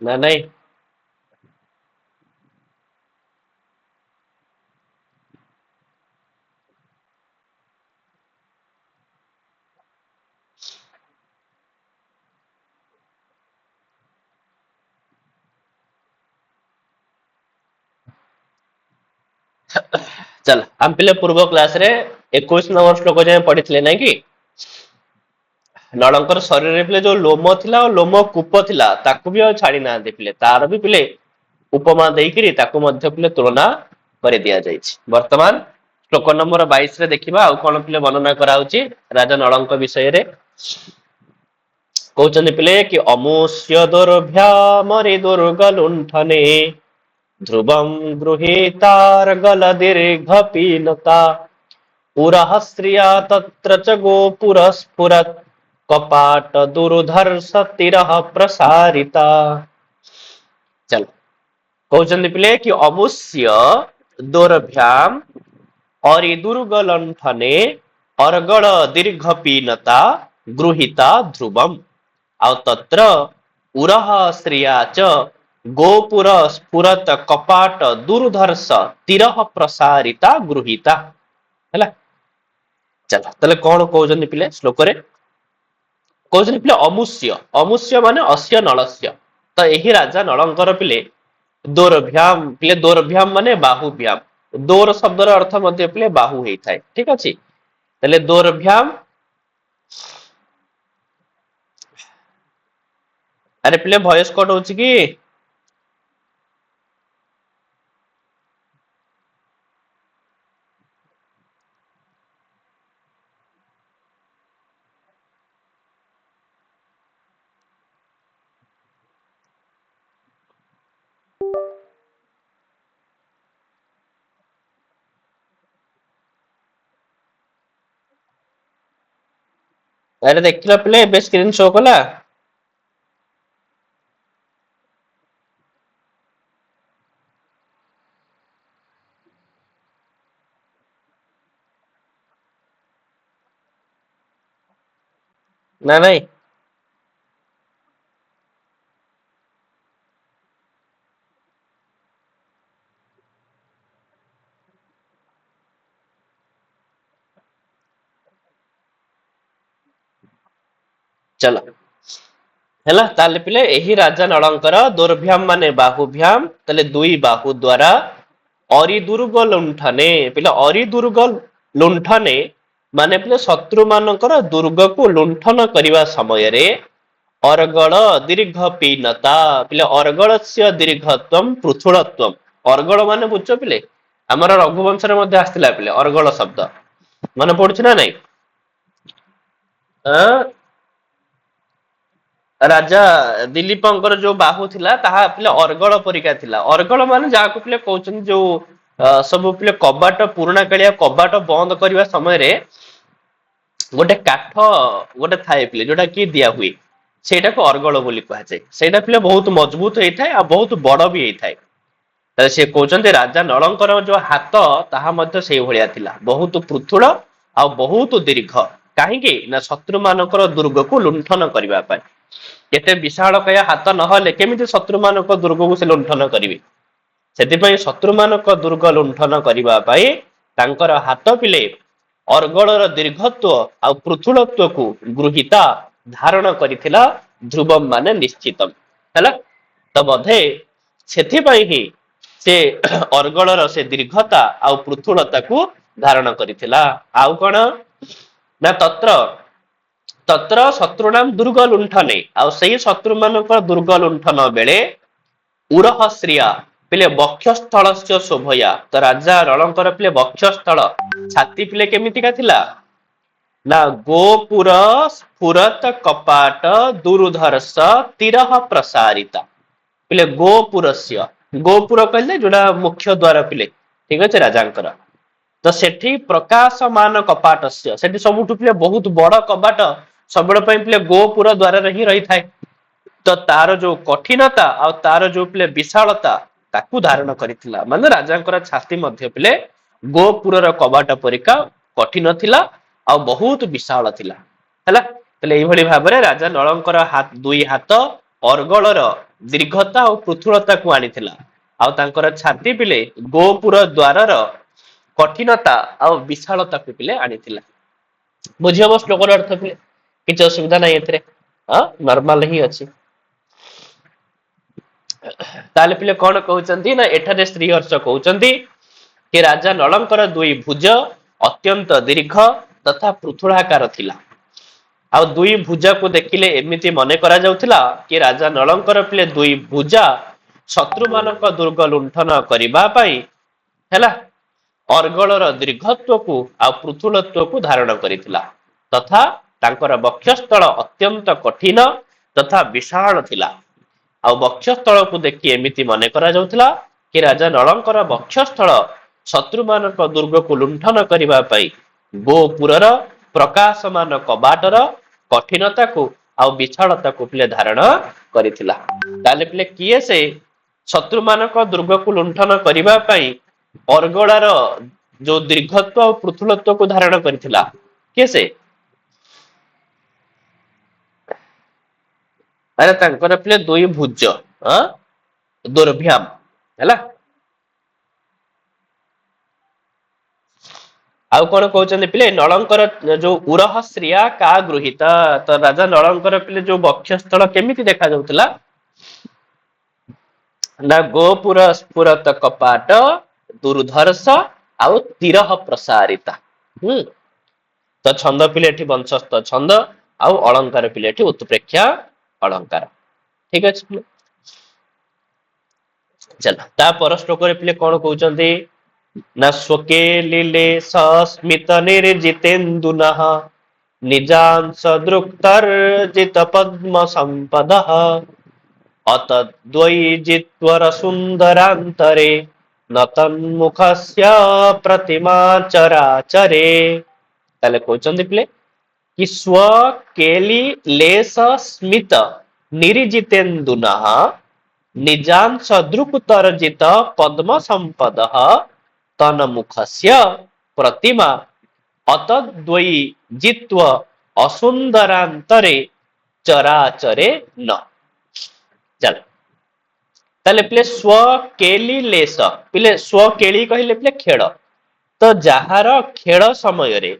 ନା ନାଇଁ? ଚାଲ ଆମେ ପିଲେ ପୂର୍ବ କ୍ଲାସ ରେ 21 ନମ୍ବର ଶ୍ଲୋକ ଯାଏଁ ପଢିଥିଲେ ନାଇଁ କି? ନଳଙ୍କର ଶରୀରରେ ପିଲେ ଯୋଉ ଲୋମ ଥିଲା ଆଉ ଲୋମ କୂପ ଥିଲା ତାକୁ ବି ଆଉ ଛାଡି ନାହାନ୍ତି ପିଲେ, ତାର ବି ପିଲେ ଉପମା ଦେଇକିରି ତାକୁ ମଧ୍ୟ ପିଲେ ତୁଳନା କରି ଦିଆଯାଇଛି। ବର୍ତ୍ତମାନ ଶ୍ଲୋକ ନମ୍ବର 22 ରେ ଦେଖିବା ଆଉ କଣ ପିଲେ ବର୍ଣ୍ଣନା କରାହଉଛି ରାଜା ନଳଙ୍କ ବିଷୟରେ। କହୁଛନ୍ତି ପିଲେ କି ଅମୁଷ୍ୟ ଦୁର୍ଭ୍ୟାମରି ଦୁର୍ଗ ଲୁଣ୍ଠନେ ଧ୍ରୁବଂ ଗୃହୀତାର୍ଗଲ ଦୀର୍ଘ ପୀନତା ପୁରଃ ତତ୍ର ଚ ଗୋପୁର ସ୍ଫୁରତ୍ କପାଟ ଦୁରୁଧର୍ଷ ତିରଃ ପ୍ରସାରିତା। ଚାଲ କହୁଛନ୍ତି ପିଲେ କି ଅମୁଷ୍ୟ ଦୋରଭ୍ୟାମ ଅରିଦୁର୍ଗ ଲଣ୍ଠନେ ଅର୍ଗଳ ଦୀର୍ଘ ପୀନତା ଗୃହୀତା ଧ୍ରୁବମ୍ ଆଉ ତତ୍ର ଉରହ ଶ୍ରିୟା ଚ ଗୋପୁର ସ୍ଫୁରତ କପାଟ ଦୁର୍ଧର୍ଷ ତିରଃ ପ୍ରସାରିତା ଗୃହୀତା। ହେଲା, ଚାଲ ତାହେଲେ କଣ କହୁଛନ୍ତି ପିଲେ ଶ୍ଲୋକରେ? କହୁଛନ୍ତି ପିଲେ ଅମୁଷ୍ୟ, ଅମୁଷ୍ୟ ମାନେ ଅସ୍ୟ ନଳସ୍ୟ। ତ ଏହି ରାଜା ନଳଙ୍କର ପିଲେ ଦୋରଭ୍ୟାମ, ପିଲେ ଦୋରଭ୍ୟାମ ମାନେ ବାହୁଭ୍ୟାମ। ଦୋର ଶବ୍ଦର ଅର୍ଥ ମଧ୍ୟ ପିଲେ ବାହୁ ହେଇଥାଏ, ଠିକ ଅଛି। ତାହେଲେ ଦୋରଭ୍ୟାମ, ଆରେ ପିଲେ ଭଏସ କଟ ହଉଛି କି? ଆରେ ଦେଖିଲ ପିଲେ ଏବେ ସ୍କ୍ରିନ୍ ଶୋ କଲା? ନା ନାଇଁ? ଚାଲ ହେଲା, ତାହେଲେ ପିଲେ ଏହି ରାଜା ନଳଙ୍କର ଦୁର୍ଭ୍ୟାମ ମାନେ ବାହୁଭ୍ୟାମ, ତାହେଲେ ଦୁଇ ବାହୁ ଦ୍ଵାରା ଅରିଦୁର୍ଗ ଲୁଣ୍ଠନେ, ପିଲା ଅରିଦୁର୍ଗ ଲୁଣ୍ଠନେ ମାନେ ପିଲେ ଶତ୍ରୁ ମାନଙ୍କର ଦୁର୍ଗକୁ ଲୁଣ୍ଠନ କରିବା ସମୟରେ ଅର୍ଗଳ ଦୀର୍ଘ ପିନତା, ପିଲେ ଅର୍ଗଳସ୍ୟ ଦୀର୍ଘତ୍ୱମ୍ ପୃଥୁଳତ୍ୱମ୍। ଅର୍ଗଳ ମାନେ ବୁଝୁଛ ପିଲେ, ଆମର ରଘୁବଂଶରେ ମଧ୍ୟ ଆସିଥିଲା ପିଲେ ଅର୍ଗଳ ଶବ୍ଦ, ମନେ ପଡୁଛି ନା ନାଇଁ? ଆଁ ରାଜା ଦିଲ୍ଲୀପଙ୍କର ଯୋଉ ବାହୁ ଥିଲା ତାହା ପିଲେ ଅର୍ଗଳ ପରିକା ଥିଲା। ଅର୍ଗଳ ମାନେ ଯାହାକୁ ପିଲେ କହୁଛନ୍ତି ଯୋଉ ସବୁ ପିଲେ କବାଟ, ପୁରୁଣା କାଳିଆ କବାଟ ବନ୍ଦ କରିବା ସମୟରେ ଗୋଟେ କାଠ ଗୋଟେ ଥାଏ ପିଲେ ଯୋଉଟା କି ଦିଆ ହୁଏ, ସେଇଟାକୁ ଅର୍ଗଳ ବୋଲି କୁହାଯାଏ। ସେଇଟା ପିଲେ ବହୁତ ମଜବୁତ ହେଇଥାଏ ଆଉ ବହୁତ ବଡ ବି ହେଇଥାଏ। ତାହେଲେ ସେ କହୁଛନ୍ତି ରାଜା ନଳଙ୍କର ଯୋଉ ହାତ ତାହା ମଧ୍ୟ ସେଇଭଳିଆ ଥିଲା, ବହୁତ ପୃଥୁଳ ଆଉ ବହୁତ ଦୀର୍ଘ। କାହିଁକି ନା ଶତ୍ରୁ ମାନଙ୍କର ଦୁର୍ଗକୁ ଲୁଣ୍ଠନ କରିବା ପାଇଁ। କେତେ ବିଶାଳ କାୟ ହାତ ନହେଲେ କେମିତି ଶତ୍ରୁ ମାନଙ୍କ ଦୁର୍ଗକୁ ସେ ଲୁଣ୍ଠନ କରିବେ? ସେଥିପାଇଁ ଶତ୍ରୁ ମାନଙ୍କ ଦୁର୍ଗ ଲୁଣ୍ଠନ କରିବା ପାଇଁ ତାଙ୍କର ହାତ ପିଲେ ଅର୍ଗଳର ଦୀର୍ଘତ୍ୱ ଆଉ ପୃଥୁଳତ୍ୱକୁ ଗୃହୀତା ଧାରଣ କରିଥିଲା ଧ୍ରୁବମ ମାନେ ନିଶ୍ଚିତ ହେଲା। ତ ବୋଧେ ସେଥିପାଇଁ ହିଁ ସେ ଅର୍ଗଳର ସେ ଦୀର୍ଘତା ଆଉ ପୃଥୁଳତାକୁ ଧାରଣ କରିଥିଲା। ଆଉ କଣ ନା ତତ୍ର ଶତ୍ରୁନାମ ଦୁର୍ଗ ଲୁଣ୍ଠନେ, ଆଉ ସେଇ ଶତ୍ରୁ ମାନଙ୍କ ଦୁର୍ଗ ଲୁଣ୍ଠନ ବେଳେ ଉରହଶ୍ରିୟା ପିଲେ ବକ୍ଷସ୍ଥଳ ଶୋଭୟା, ତ ରାଜା ନଳଙ୍କର ପିଲେ ବକ୍ଷସ୍ଥଳ ଛାତି ପିଲେ କେମିତିକା ଥିଲା? ନା ଗୋପୁର ସ୍ଫୁରତ କପାଟ ଦୁରୁଧର୍ଷ ତିରଃ ପ୍ରସାରିତା। ପିଲେ ଗୋପୁରସ୍ୟ, ଗୋପୁର କହିଲେ ଯୋଉଟା ମୁଖ୍ୟ ଦ୍ୱାର ପିଲେ, ଠିକ ଅଛି ରାଜାଙ୍କର। ତ ସେଠି ପ୍ରକାଶ ମାନ କପାଟସ୍ୟ, ସେଠି ସବୁଠୁ ପିଲେ ବହୁତ ବଡ କବାଟ ସବୁବେଳେ ପାଇଁ ପିଲେ ଗୋପୁର ଦ୍ୱାରରେ ହିଁ ରହିଥାଏ। ତ ତାର ଯୋଉ କଠିନତା ଆଉ ତାର ଯୋଉ ପିଲେ ବିଶାଳତା ତାକୁ ଧାରଣ କରିଥିଲା। ମାନେ ରାଜାଙ୍କର ଛାତି ମଧ୍ୟ ପିଲେ ଗୋପୁରର କବାଟ ପରିକା କଠିନ ଥିଲା ଆଉ ବହୁତ ବିଶାଳ ଥିଲା। ହେଲା, ତାହେଲେ ଏଇଭଳି ଭାବରେ ରାଜା ନଳଙ୍କର ଦୁଇ ହାତ ଅର୍ଗଳର ଦୀର୍ଘତା ଓ ପୃଥୁଳତାକୁ ଆଣିଥିଲା। ଆଉ ତାଙ୍କର ଛାତି ପିଲେ ଗୋପୁର ଦ୍ୱାରର କଠିନତା ଆଉ ବିଶାଳତାକୁ ପିଲେ ଆଣିଥିଲା। ବୁଝିହବ ଶ୍ଲୋକର ଅର୍ଥ ପିଲେ? କିଛି ଅସୁବିଧା ନାହିଁ ଏଥିରେ, ନର୍ମାଲ ହିଁ ଅଛି। ତାହେଲେ ପିଲେ କଣ କହୁଛନ୍ତି ନା ଏଠାରେ ଶ୍ରୀହର୍ଷ କହୁଛନ୍ତି କି ରାଜା ନଳଙ୍କର ଦୁଇ ଭୁଜ ଅତ୍ୟନ୍ତ ଦୀର୍ଘ ତଥା ପୃଥୁଳାକାର ଥିଲା। ଆଉ ଦୁଇ ଭୁଜାକୁ ଦେଖିଲେ ଏମିତି ମନେ କରାଯାଉଥିଲା କି ରାଜା ନଳଙ୍କର ପିଲେ ଦୁଇ ଭୁଜା ଶତ୍ରୁମାନଙ୍କ ଦୁର୍ଗ ଲୁଣ୍ଠନ କରିବା ପାଇଁ ହେଲା ଅର୍ଗଳର ଦୀର୍ଘତ୍ୱକୁ ଆଉ ପୃଥୁଳତ୍ୱକୁ ଧାରଣ କରିଥିଲା ତଥା ତାଙ୍କର ବକ୍ଷସ୍ଥଳ ଅତ୍ୟନ୍ତ କଠିନ ତଥା ବିଶାଳ ଥିଲା। ଆଉ ବକ୍ଷସ୍ଥଳକୁ ଦେଖି ଏମିତି ମନେ କରାଯାଉଥିଲା କି ରାଜା ନଳଙ୍କର ବକ୍ଷସ୍ଥଳ ଶତ୍ରୁମାନଙ୍କ ଦୁର୍ଗକୁ ଲୁଣ୍ଠନ କରିବା ପାଇଁ ଗୋପୁରର ପ୍ରକାଶମାନ କବାଟର କଠିନତାକୁ ଆଉ ବିଶାଳତାକୁ ପିଲେ ଧାରଣ କରିଥିଲା। ତାହେଲେ ପିଲେ କିଏ ସେ ଶତ୍ରୁମାନଙ୍କ ଦୁର୍ଗକୁ ଲୁଣ୍ଠନ କରିବା ପାଇଁ ଅର୍ଗଳାର ଯୋଉ ଦୀର୍ଘତ୍ୱ ଆଉ ପୃଥୁଳତ୍ୱକୁ ଧାରଣ କରିଥିଲା, କିଏ ସେ? ଆରେ ତାଙ୍କର ପିଲେ ଦୁଇ ଭୁଜ ଦୁର୍ଭ୍ୟାମ ହେଲା। ଆଉ କଣ କହୁଛନ୍ତି ପିଲେ ନଳଙ୍କର ଯୋଉ ଉରହ ଶ୍ରିୟା କା ଗୃହୀତ, ତ ରାଜା ନଳଙ୍କର ପିଲେ ଯୋଉ ବକ୍ଷସ୍ଥଳ କେମିତି ଦେଖା ଯାଉଥିଲା ନା ଗୋପୁର ସ୍ଫୁରତ କପାଟ ଦୁର୍ଧର୍ଷ ଆଉ ତୀରହ ପ୍ରସାରିତା। ତ ଛନ୍ଦ ପିଲେ ଏଠି ବଂଶସ୍ଥ ଛନ୍ଦ ଆଉ ଅଳଙ୍କାର ପିଲେ ଏଠି ଉତ୍ପ୍ରେକ୍ଷା ଅଳଙ୍କାର। ଠିକ ଅଛି ପିଲେ, ଚାଲ ତା ପର ଶ୍ଲୋକରେ ପିଲେ କଣ କହୁଛନ୍ତି ନା ସ୍ୱକେ ଲିଲେ ସସ୍ମିତ ନିର୍ଜିତେନ୍ଦୁନଃ ନିଜାଂଶ ଦୃକ୍ତର୍ଜିତ ପଦ୍ମ ସମ୍ପଦଃ ଅତଦ୍ୱୈଜିତ୍ୱର ସୁନ୍ଦରାନ୍ତରେ ନତନ୍ମୁଖସ୍ୟ ପ୍ରତିମା ଚରାଚରେ। ତାହେଲେ କହୁଛନ୍ତି ପିଲେ କି ସ୍ୱ କେଲି ଲେସ ସ୍ମିତ ନିରିଜିତେନ୍ଦୁନଃ ନିଜାଂଶ ଦୃକ୍ତର୍ଜିତ ପଦ୍ମ ସମ୍ପଦଃ ତନ୍ମୁଖସ୍ୟ ପ୍ରତିମା ଅତଦ୍ୱୈଜିତ୍ୱ ଅସୁନ୍ଦରାନ୍ତରେ ଚରାଚରେ ନ। ଚାଲ ତାହେଲେ ପିଲେ ସ୍ୱ କେଲି ଲେସ, ପିଲେ ସ୍ୱ କେଳି କହିଲେ ପିଲେ ଖେଳ, ତ ଯାହାର ଖେଳ ସମୟରେ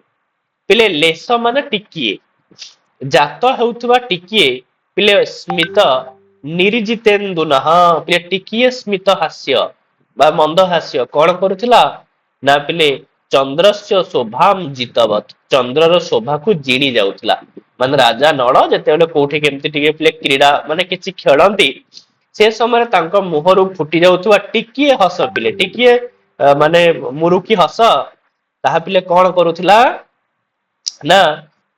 ପିଲେ ଲେସ ମାନେ ଟିକିଏ, ଜାତ ହେଉଥିବା ଟିକିଏ ପିଲେ ସ୍ମିତ ନିରିଜିତେନ୍ଦୁନଃ ପିଲେ ଟିକିଏ ସ୍ମିତ ହାସ୍ୟ ବା ମନ୍ଦ ହାସ୍ୟ କଣ କରୁଥିଲା ନା ପିଲେ ଚନ୍ଦ୍ରସ୍ୟ ଶୋଭାମ୍ ଜିତବତ୍, ଚନ୍ଦ୍ରର ଶୋଭାକୁ ଜିଣି ଯାଉଥିଲା। ମାନେ ରାଜା ନଳ ଯେତେବେଳେ କୋଉଠି କେମିତି ଟିକେ ପିଲେ କ୍ରୀଡା ମାନେ କିଛି ଖେଳନ୍ତି ସେ ସମୟରେ ତାଙ୍କ ମୁହଁରୁ ଫୁଟି ଯାଉଥିବା ଟିକିଏ ହସ ପିଲେ ଟିକିଏ ମାନେ ମୁରୁକି ହସ ତାହା ପିଲେ କଣ କରୁଥିଲା ନା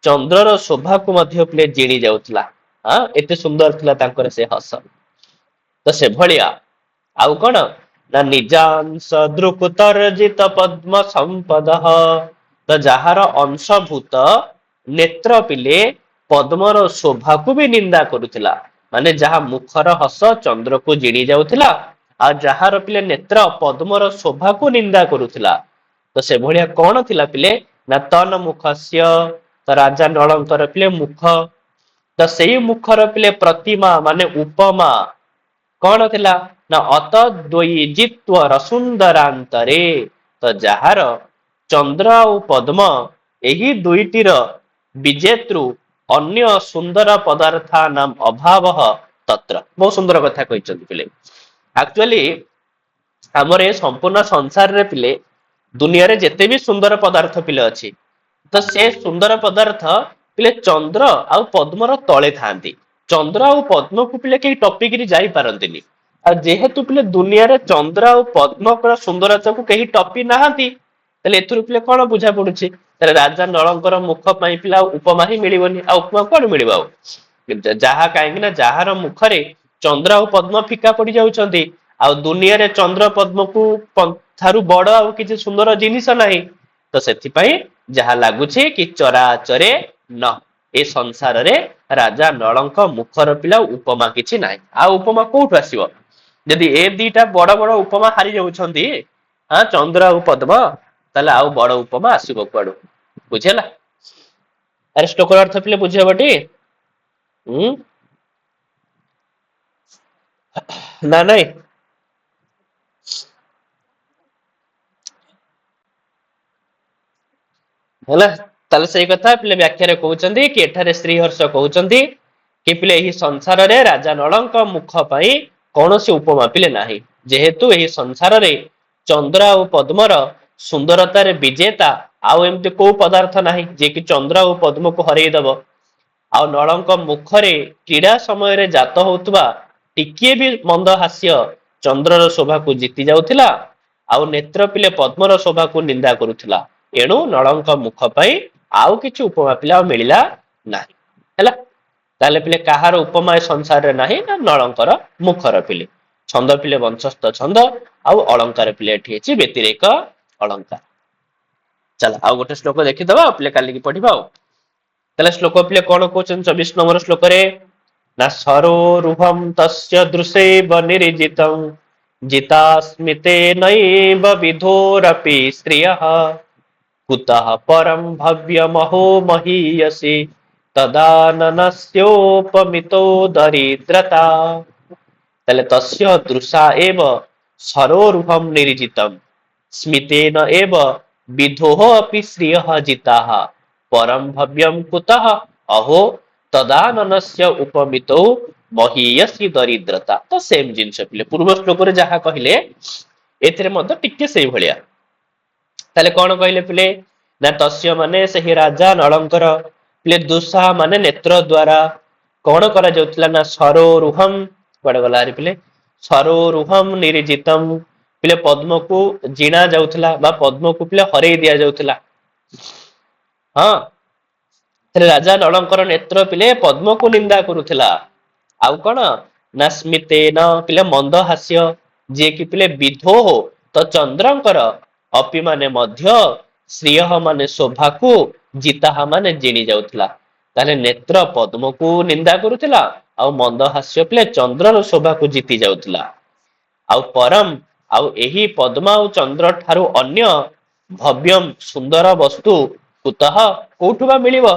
ଚନ୍ଦ୍ରର ଶୋଭାକୁ ମଧ୍ୟ ପିଲେ ଜିଣି ଯାଉଥିଲା। ଏତେ ସୁନ୍ଦର ଥିଲା ତାଙ୍କର ସେ ହସ। ତ ସେଭଳିଆ ଆଉ କଣ ନା ନିଜାଂଶ ଦୃକୁତର୍ଜିତ ପଦ୍ମ ସମ୍ପଦଃ, ତ ଯାହାର ଅଂଶଭୂତ ନେତ୍ର ପିଲେ ପଦ୍ମର ଶୋଭାକୁ ବି ନିନ୍ଦା କରୁଥିଲା। ମାନେ ଯାହା ମୁଖର ହସ ଚନ୍ଦ୍ରକୁ ଜିଣି ଯାଉଥିଲା ଆଉ ଯାହାର ପିଲେ ନେତ୍ର ପଦ୍ମର ଶୋଭାକୁ ନିନ୍ଦା କରୁଥିଲା। ତ ସେଭଳିଆ କଣ ଥିଲା ପିଲେ ନା ତନ୍ ମୁଖସ୍ୟ, ତ ରାଜା ନଳଙ୍କର ପିଲେ ମୁଖ, ତ ସେଇ ମୁଖର ପିଲେ ପ୍ରତିମା ମାନେ ଉପମା କଣ ଥିଲା ନା ଅତଦ୍ୱୈଜିତ୍ୱର ସୁନ୍ଦରାନ୍ତରେ, ତ ଯାହାର ଚନ୍ଦ୍ର ଆଉ ପଦ୍ମ ଏହି ଦୁଇଟିର ବିଜେତୃ ଅନ୍ୟ ସୁନ୍ଦର ପଦାର୍ଥ ନାମ ଅଭାବ ତତ୍ର। ବହୁତ ସୁନ୍ଦର କଥା କହିଛନ୍ତି ପିଲେ। ଆକ୍ଚୁଆଲି ଆମର ଏ ସମ୍ପୂର୍ଣ୍ଣ ସଂସାରରେ ପିଲେ ଦୁନିଆରେ ଯେତେ ବି ସୁନ୍ଦର ପଦାର୍ଥ ପିଲେ ଅଛି ତ ସେ ସୁନ୍ଦର ପଦାର୍ଥ ପିଲେ ଚନ୍ଦ୍ର ଆଉ ପଦ୍ମର ତଳେ ଥାଆନ୍ତି। ଚନ୍ଦ୍ର ଆଉ ପଦ୍ମକୁ ପିଲେ କେହି ଟପିକିରି ଯାଇପାରନ୍ତିନି। ଆଉ ଯେହେତୁ ପିଲେ ଦୁନିଆରେ ଚନ୍ଦ୍ର ଆଉ ପଦ୍ମଙ୍କର ସୁନ୍ଦରତାକୁ କେହି ଟପି ନାହାନ୍ତି ତାହେଲେ ଏଥିରୁ ପିଲେ କଣ ବୁଝା ପଡୁଛି ତାହେଲେ ରାଜା ନଳଙ୍କର ମୁଖ ପାଇଁ ପିଲା ଆଉ ଉପମା ହିଁ ମିଳିବନି। ଆଉ ଉପମା କୁଆଡୁ ମିଳିବ ଆଉ? ଯାହା କାହିଁକି ନା ଯାହାର ମୁଖରେ ଚନ୍ଦ୍ର ଆଉ ପଦ୍ମ ଫିକା ପଡି ଯାଉଛନ୍ତି ଆଉ ଦୁନିଆରେ ଚନ୍ଦ୍ର ପଦ୍ମକୁ ଠାରୁ ବଡ ଆଉ କିଛି ସୁନ୍ଦର ଜିନିଷ ନାହିଁ, ତ ସେଥିପାଇଁ ଯାହା ଲାଗୁଛି କି ଚରାଚରେ ନ, ଏ ସଂସାରରେ ରାଜା ନଳଙ୍କ ମୁଖର ପିଲା ଉପମା କିଛି ନାହିଁ। ଆଉ ଉପମା କୋଉଠୁ ଆସିବ? ଯଦି ଏ ଦିଟା ବଡ ବଡ ଉପମା ହାରି ଯାଉଛନ୍ତି ଚନ୍ଦ୍ର ଆଉ ପଦ୍ମ, ତାହେଲେ ଆଉ ବଡ ଉପମା ଆସିବ କୁଆଡୁ? ବୁଝିହେଲା? ଆରେ ଶ୍ଲୋକର ଅର୍ଥ ପିଲେ ବୁଝି ହବଟି? ନା ନାଇଁ ହେଲା। ତାହେଲେ ସେଇ କଥା ପିଲେ ବ୍ୟାଖ୍ୟାରେ କହୁଛନ୍ତି କି ଏଠାରେ ଶ୍ରୀହର୍ଷ କହୁଛନ୍ତି କି ପିଲେ ଏହି ସଂସାରରେ ରାଜା ନଳଙ୍କ ମୁଖ ପାଇଁ କୌଣସି ଉପମା ପିଲେ ନାହିଁ। ଯେହେତୁ ଏହି ସଂସାରରେ ଚନ୍ଦ୍ର ଆଉ ପଦ୍ମର ସୁନ୍ଦରତାରେ ବିଜେତା ଆଉ ଏମିତି କୋଉ ପଦାର୍ଥ ନାହିଁ ଯିଏକି ଚନ୍ଦ୍ର ଆଉ ପଦ୍ମକୁ ହରେଇ ଦବ। ଆଉ ନଳଙ୍କ ମୁଖରେ କ୍ରୀଡା ସମୟରେ ଜାତ ହଉଥିବା ଟିକିଏ ବି ମନ୍ଦ ହାସ୍ୟ ଚନ୍ଦ୍ରର ଶୋଭାକୁ ଜିତି ଯାଉଥିଲା ଆଉ ନେତ୍ର ପିଲେ ପଦ୍ମର ଶୋଭାକୁ ନିନ୍ଦା କରୁଥିଲା। ଏଣୁ ନଳଙ୍କ ମୁଖ ପାଇଁ ଆଉ କିଛି ଉପମା ପିଲା ଆଉ ମିଳିଲା ନାହିଁ ହେଲା। ତାହେଲେ ପିଲେ କାହାର ଉପମା ଏ ସଂସାରରେ ନାହିଁ ନା ନଳଙ୍କର ମୁଖର ପିଲେ। ଛନ୍ଦ ପିଲେ ବଂଶସ୍ଥ ଛନ୍ଦ ଆଉ ଅଳଙ୍କାର ପିଲେ ଏଠି ଅଛି ବ୍ୟତିରେକ ଅଳଙ୍କାର। ଚାଲ ଆଉ ଗୋଟେ ଶ୍ଲୋକ ଦେଖିଦବା ଆଉ ପିଲେ କାଲିକି ପଢିବା ଆଉ। ତାହେଲେ ଶ୍ଲୋକ ପିଲେ କଣ କହୁଛନ୍ତି 24 ନମ୍ବର ଶ୍ଲୋକରେ ନା ସରୋରୁହଂ ତସ୍ୟ ଦୃଶେବ ନିରିଜିତଂ ଜିତାସ୍ମିତେ ନୈବ ବିଧୋରପି ଶ୍ରିୟଃ କୁତଃ ପରଂ ଭବ୍ୟମହୋ ମହୀୟସୀ ତଦାନନସ୍ಯೋପମିତୋ ଦରିଦ୍ରତା। ତାହେଲେ ତସ୍ୟ ଦୃଶା ଏବ ସରୋରୁହଂ ନିରିଜିତଂ ସ୍ମିତେନ ଏବ ବିଧୋଃ ଅପି ଶ୍ରିୟଃ ଜିତାଃ ପରଂ ଭବ୍ୟଂ କୁତଃ ଅହୋ ତଦାନନସ୍ୟ ଉପମିତୋ ମହୀୟସୀ ଦରିଦ୍ରତା। ତ ସେମ ଜିନିଷ ପିଲେ ପୂର୍ବ ଶ୍ଲୋକରେ ଯାହା କହିଲେ ଏଥିରେ ମଧ୍ୟ ଟିକେ ସେଇଭଳିଆ। ତାହେଲେ କଣ କହିଲେ ପିଲେ ନା ତସ୍ୟ ମାନେ ସେହି ରାଜା ନଳଙ୍କର ପିଲେ ଦୁଃସା ମାନେ ନେତ୍ର ଦ୍ଵାରା କଣ କରାଯାଉଥିଲା ନା ସରୋରୁହଂ କୁଆଡେ ଗଲା ହାରି ପିଲେ ସରୋରୁହଂ ନିରିଜିତଂ ପିଲେ ପଦ୍ମକୁ ଜିଣା ଯାଉଥିଲା ବା ପଦ୍ମକୁ ପିଲେ ହରେଇ ଦିଆଯାଉଥିଲା। ହଁ ରାଜା ନଳଙ୍କର ନେତ୍ର ପିଲେ ପଦ୍ମକୁ ନିନ୍ଦା କରୁଥିଲା। ଆଉ କଣ ନା ସ୍ମିତେନ ପିଲେ ମନ୍ଦ ହାସ୍ୟ ଯିଏକି ପିଲେ ବିଧୋଃ ତ ଚନ୍ଦ୍ରଙ୍କର ଅପି ମାନେ ମଧ୍ୟ ଶ୍ରିୟଃ ମାନେ ଶୋଭାକୁ ଜିତାହା ମାନେ ଜିଣି ଯାଉଥିଲା। ତାହେଲେ ନେତ୍ର ପଦ୍ମକୁ ନିନ୍ଦା କରୁଥିଲା ଆଉ ମନ୍ଦ ହାସ୍ୟ ପିଲେ ଚନ୍ଦ୍ରର ଶୋଭାକୁ ଜିତି ଯାଉଥିଲା। ଆଉ ପରମ ଆଉ ଏହି ପଦ୍ମ ଆଉ ଚନ୍ଦ୍ର ଠାରୁ ଅନ୍ୟ ଭବ୍ୟମ ସୁନ୍ଦର ବସ୍ତୁ କୁତଃ କୋଉଠୁ ବା ମିଳିବ।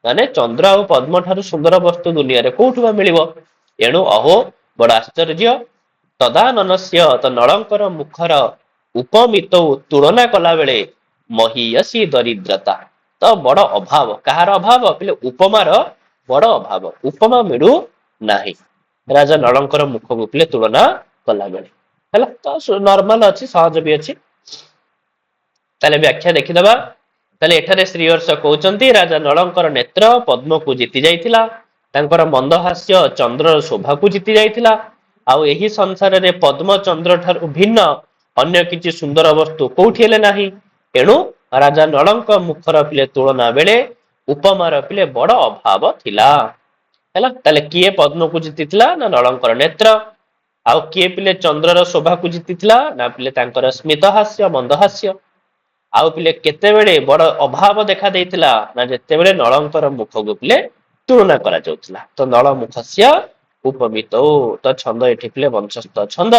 ମାନେ ଚନ୍ଦ୍ର ଆଉ ପଦ୍ମ ଠାରୁ ସୁନ୍ଦର ବସ୍ତୁ ଦୁନିଆରେ କୋଉଠୁ ବା ମିଳିବ। ଏଣୁ ଅହୋ ବଡ ଆଶ୍ଚର୍ଯ୍ୟ ତଦାନନସ୍ୟ ତ ନଳଙ୍କର ମୁଖର ଉପମିତ ତୁଳନା କଲା ବେଳେ ମହୀୟସୀ ଦରିଦ୍ରତା ତ ବଡ ଅଭାବ। କାହାର ଅଭାବ ପିଲେ ଉପମାର ବଡ ଅଭାବ। ଉପମା ମିଳୁ ନାହିଁ ରାଜା ନଳଙ୍କର ମୁଖକୁ ପିଲେ ତୁଳନା କଲାବେଳେ ହେଲା। ତ ନର୍ମାଲ ଅଛି ସହଜ ବି ଅଛି। ତାହେଲେ ବ୍ୟାଖ୍ୟା ଦେଖିଦବା। ତାହେଲେ ଏଠାରେ ଶ୍ରୀହର୍ଷ କହୁଛନ୍ତି ରାଜା ନଳଙ୍କର ନେତ୍ର ପଦ୍ମକୁ ଜିତି ଯାଇଥିଲା। ତାଙ୍କର ମନ୍ଦହାସ୍ୟ ଚନ୍ଦ୍ରର ଶୋଭାକୁ ଜିତି ଯାଇଥିଲା। ଆଉ ଏହି ସଂସାରରେ ପଦ୍ମ ଚନ୍ଦ୍ର ଠାରୁ ଭିନ୍ନ ଅନ୍ୟ କିଛି ସୁନ୍ଦର ବସ୍ତୁ କୋଉଠି ହେଲେ ନାହିଁ। ଏଣୁ ରାଜା ନଳଙ୍କ ମୁଖର ପିଲେ ତୁଳନା ବେଳେ ଉପମାର ପିଲେ ବଡ ଅଭାବ ଥିଲା ହେଲା। ତାହେଲେ କିଏ ପଦ୍ମକୁ ଜିତିଥିଲା ନା ନଳଙ୍କର ନେତ୍ର। ଆଉ କିଏ ପିଲେ ଚନ୍ଦ୍ରର ଶୋଭାକୁ ଜିତିଥିଲା ନା ପିଲେ ତାଙ୍କର ସ୍ମିତ ହାସ୍ୟ ମନ୍ଦ ହାସ୍ୟ। ଆଉ ପିଲେ କେତେବେଳେ ବଡ ଅଭାବ ଦେଖା ଦେଇଥିଲା ନା ଯେତେବେଳେ ନଳଙ୍କର ମୁଖକୁ ପିଲେ ତୁଳନା କରାଯାଉଥିଲା। ତ ନଳ ମୁଖସ୍ୟ ଉପମିତ ତ ଛନ୍ଦ ଏଠି ପିଲେ ବଂଶସ୍ଥ ଛନ୍ଦ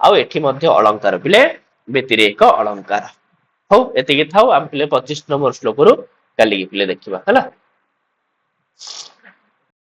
ଆଉ ଏଠି ମଧ୍ୟ ଅଳଙ୍କାର ପିଲେ ବ୍ୟତିରେକ ଅଳଙ୍କାର। ହଉ ଏତିକି ଥାଉ ଆମେ ପିଲେ 25 ନମ୍ବର ଶ୍ଲୋକରୁ କାଲିକି ପିଲେ ଦେଖିବା ହେଲା।